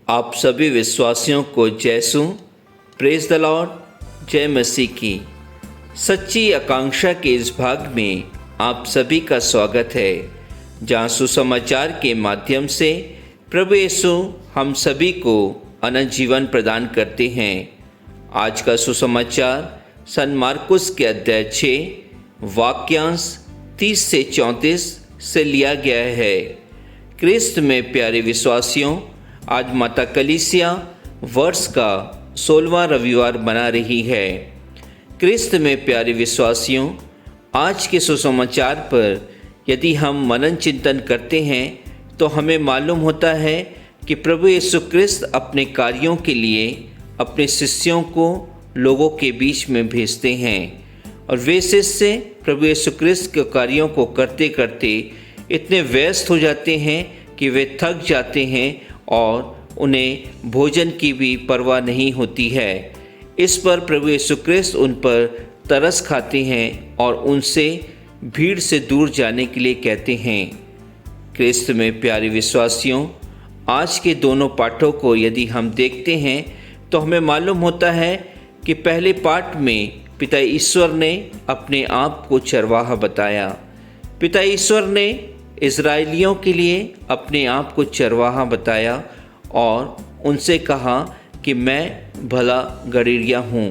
आप सभी विश्वासियों को जयसु, प्रेज द लॉर्ड, जय मसीह की। सच्ची आकांक्षा के इस भाग में आप सभी का स्वागत है, जहां सुसमाचार के माध्यम से प्रभु यीशु हम सभी को अनंत जीवन प्रदान करते हैं। आज का सुसमाचार सन मार्कुस के अध्याय 6 वाक्यांश 30 से 34 से लिया गया है। क्रिस्त में प्यारे विश्वासियों, आज माता कलीसिया वर्ष का 16वां रविवार मना रही है। क्रिस्त में प्यारे विश्वासियों, आज के सुसमाचार पर यदि हम मनन चिंतन करते हैं तो हमें मालूम होता है कि प्रभु यीशु क्रिस्त अपने कार्यों के लिए अपने शिष्यों को लोगों के बीच में भेजते हैं और वे शिष्य प्रभु यीशु क्रिस्त के कार्यों को करते करते इतने व्यस्त हो जाते हैं कि वे थक जाते हैं और उन्हें भोजन की भी परवाह नहीं होती है। इस पर प्रभु यीशु क्रिस्त उन पर तरस खाते हैं और उनसे भीड़ से दूर जाने के लिए कहते हैं। क्रिस्त में प्यारे विश्वासियों, आज के दोनों पाठों को यदि हम देखते हैं तो हमें मालूम होता है कि पहले पाठ में पिता ईश्वर ने अपने आप को चरवाहा बताया। पिता ईश्वर ने इज़राइलियों के लिए अपने आप को चरवाहा बताया और उनसे कहा कि मैं भला गड़ेरिया हूँ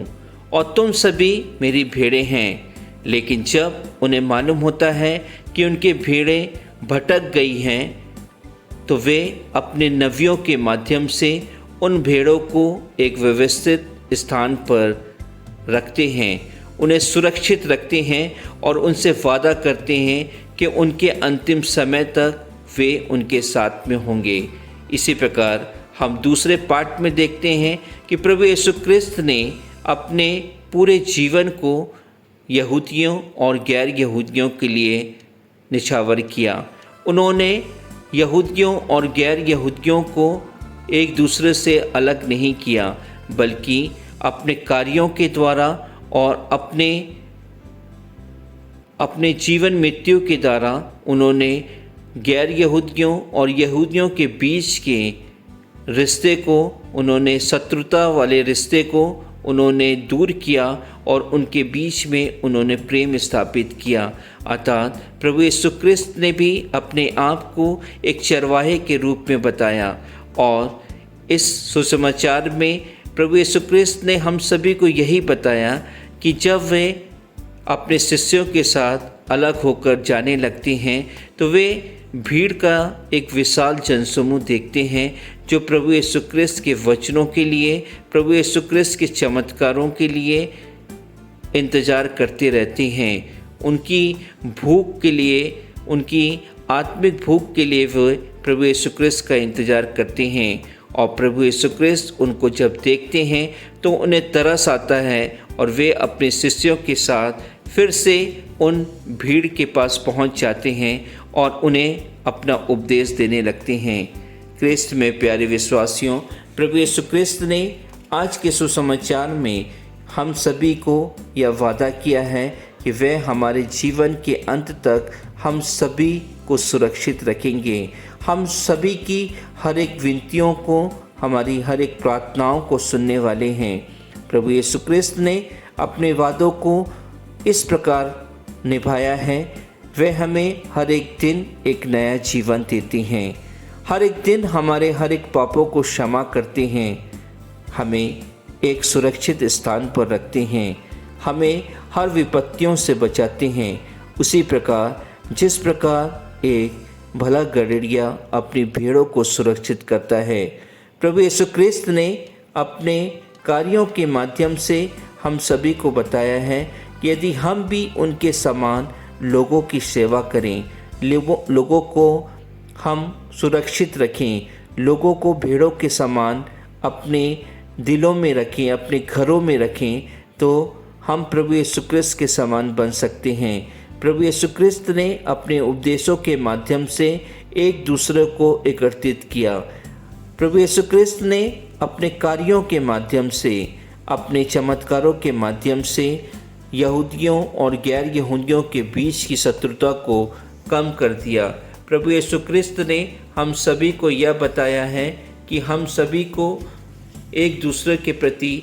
और तुम सभी मेरी भेड़ें हैं। लेकिन जब उन्हें मालूम होता है कि उनके भेड़ें भटक गई हैं तो वे अपने नवियों के माध्यम से उन भेड़ों को एक व्यवस्थित स्थान पर रखते हैं, उन्हें सुरक्षित रखते हैं और उनसे वादा करते हैं कि उनके अंतिम समय तक वे उनके साथ में होंगे। इसी प्रकार हम दूसरे पाठ में देखते हैं कि प्रभु यीशु क्रिस्त ने अपने पूरे जीवन को यहूदियों और गैर यहूदियों के लिए निछावर किया। उन्होंने यहूदियों और गैर यहूदियों को एक दूसरे से अलग नहीं किया, बल्कि अपने कार्यों के द्वारा और अपने जीवन मृत्यु के द्वारा उन्होंने गैर यहूदियों और यहूदियों के बीच के रिश्ते को, उन्होंने शत्रुता वाले रिश्ते को उन्होंने दूर किया और उनके बीच में उन्होंने प्रेम स्थापित किया। अर्थात प्रभु यीशु क्रिस्त ने भी अपने आप को एक चरवाहे के रूप में बताया और इस सुसमाचार में प्रभु यीशु क्रिस्त ने हम सभी को यही बताया कि जब वे अपने शिष्यों के साथ अलग होकर जाने लगते हैं तो वे भीड़ का एक विशाल जनसमूह देखते हैं जो प्रभु यीशु क्रिस्त के वचनों के लिए, प्रभु यीशु क्रिस्त के चमत्कारों के लिए इंतज़ार करते रहते हैं। उनकी भूख के लिए, उनकी आत्मिक भूख के लिए वे प्रभु यीशु क्रिस्त का इंतज़ार करते हैं और प्रभु यीशु क्रिस्त उनको जब देखते हैं तो उन्हें तरस आता है और वे अपने शिष्यों के साथ फिर से उन भीड़ के पास पहुंच जाते हैं और उन्हें अपना उपदेश देने लगते हैं। क्रिस्त में प्यारे विश्वासियों, प्रभु यीशु क्रिस्त ने आज के सुसमाचार में हम सभी को यह वादा किया है कि वह हमारे जीवन के अंत तक हम सभी को सुरक्षित रखेंगे। हम सभी की हर एक विनतियों को, हमारी हर एक प्रार्थनाओं को सुनने वाले हैं। प्रभु यीशु क्रिस्त ने अपने वादों को इस प्रकार निभाया है, वह हमें हर एक दिन एक नया जीवन देते हैं। हर एक दिन हमारे हर एक पापों को क्षमा करते हैं, हमें एक सुरक्षित स्थान पर रखते हैं, हमें हर विपत्तियों से बचाते हैं। उसी प्रकार जिस प्रकार एक भला गड़ेरिया अपनी भेड़ों को सुरक्षित करता है, प्रभु यीशु क्रिस्त ने अपने कार्यों के माध्यम से हम सभी को बताया है कि यदि हम भी उनके समान लोगों की सेवा करें, लोगों को हम सुरक्षित रखें, लोगों को भेड़ों के समान अपने दिलों में रखें, अपने घरों में रखें, तो हम प्रभु यीशु क्रिस्त के समान बन सकते हैं। प्रभु यीशु क्रिस्त ने अपने उपदेशों के माध्यम से एक दूसरे को एकत्रित किया। प्रभु यीशु क्रिस्त ने अपने कार्यों के माध्यम से, अपने चमत्कारों के माध्यम से यहूदियों और गैर यहूदियों के बीच की शत्रुता को कम कर दिया। प्रभु यीशु क्रिस्त ने हम सभी को यह बताया है कि हम सभी को एक दूसरे के प्रति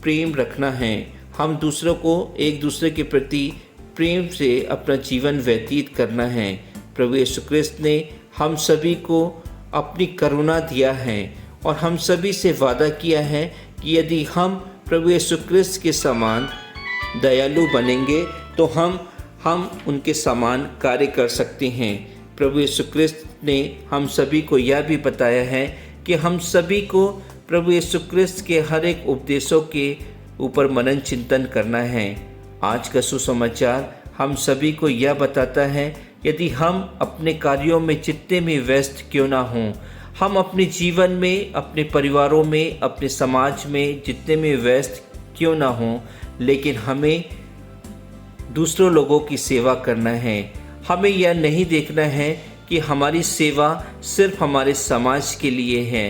प्रेम रखना है। हम दूसरों को एक दूसरे के प्रति प्रेम से अपना जीवन व्यतीत करना है। प्रभु यीशु क्रिस्त ने हम सभी को अपनी करुणा दिया है और हम सभी से वादा किया है कि यदि हम प्रभु यीशु क्रिस्त के समान दयालु बनेंगे तो हम उनके समान कार्य कर सकते हैं। प्रभु यीशु क्रिस्त ने हम सभी को यह भी बताया है कि हम सभी को प्रभु यीशु क्रिस्त के हर एक उपदेशों के ऊपर मनन चिंतन करना है। आज का सुसमाचार हम सभी को यह बताता है, यदि हम अपने कार्यों में जितने भी व्यस्त क्यों ना हों, हम अपने जीवन में, अपने परिवारों में, अपने समाज में जितने भी व्यस्त क्यों ना हों, लेकिन हमें दूसरों लोगों की सेवा करना है। हमें यह नहीं देखना है कि हमारी सेवा सिर्फ हमारे समाज के लिए है।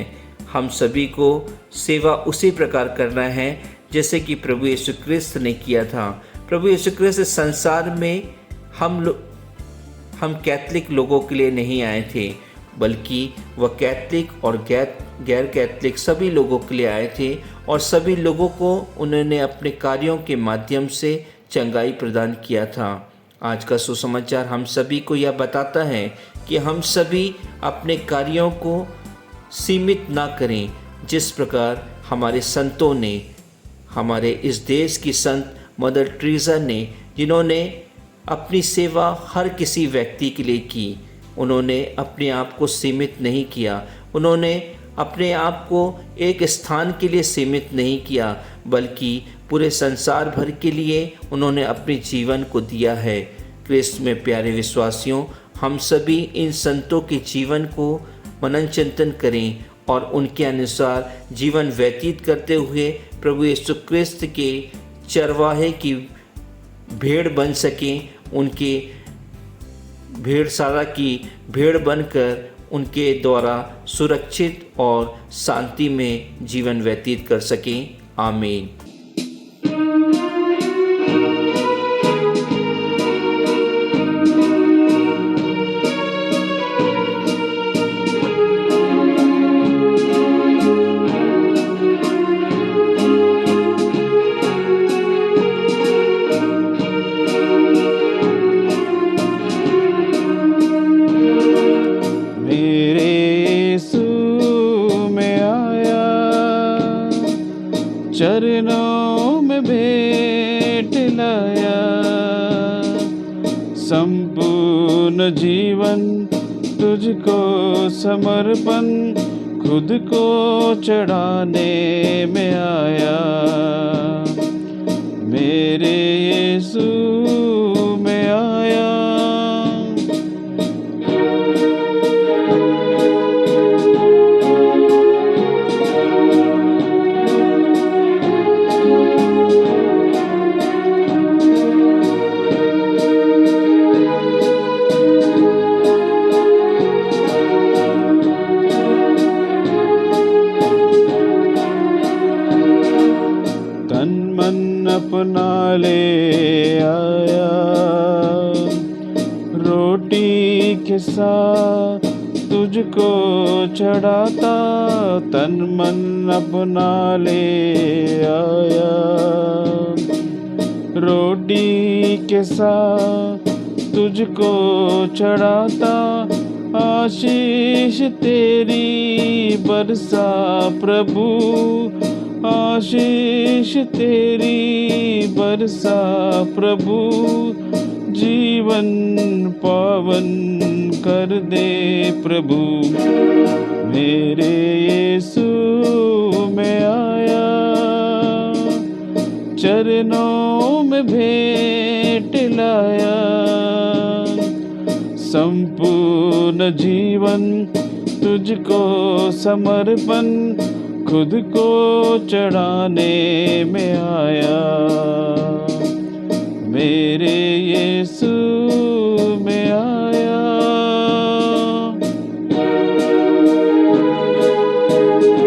हम सभी को सेवा उसी प्रकार करना है जैसे कि प्रभु यीशु क्रिस्त ने किया था। प्रभु यीशु क्रिस्त संसार में हम कैथलिक लोगों के लिए नहीं आए थे, बल्कि वह कैथलिक और गैर कैथलिक सभी लोगों के लिए आए थे और सभी लोगों को उन्होंने अपने कार्यों के माध्यम से चंगाई प्रदान किया था। आज का सुसमाचार हम सभी को यह बताता है कि हम सभी अपने कार्यों को सीमित ना करें, जिस प्रकार हमारे संतों ने, हमारे इस देश की संत मदर टेरेसा ने, जिन्होंने अपनी सेवा हर किसी व्यक्ति के लिए की, उन्होंने अपने आप को सीमित नहीं किया, उन्होंने अपने आप को एक स्थान के लिए सीमित नहीं किया, बल्कि पूरे संसार भर के लिए उन्होंने अपने जीवन को दिया है। क्रिस्त में प्यारे विश्वासियों, हम सभी इन संतों के जीवन को मनन चिंतन करें और उनके अनुसार जीवन व्यतीत करते हुए प्रभु यीशु क्रिस्त के चरवाहे की भेड़ बन सकें, उनके भेड़शाला की भेड़ बनकर उनके द्वारा सुरक्षित और शांति में जीवन व्यतीत कर सकें। आमीन। चरणों में भेंट लाया, संपूर्ण जीवन तुझको समर्पण, खुद को चढ़ाने में आया। मेरे यीशु में आया। अपना ले आया, रोटी के साथ तुझको चढ़ाता, तन मन अपना ले आया। रोटी के साथ तुझको चढ़ाता, आशीष तेरी बरसा प्रभु, आशीष तेरी बरसा प्रभु, जीवन पावन कर दे प्रभु। मेरे यीशु में आया, चरणों में भेंट लाया, संपूर्ण जीवन तुझको समर्पण, खुद को चढ़ाने में आया। मेरे यीशु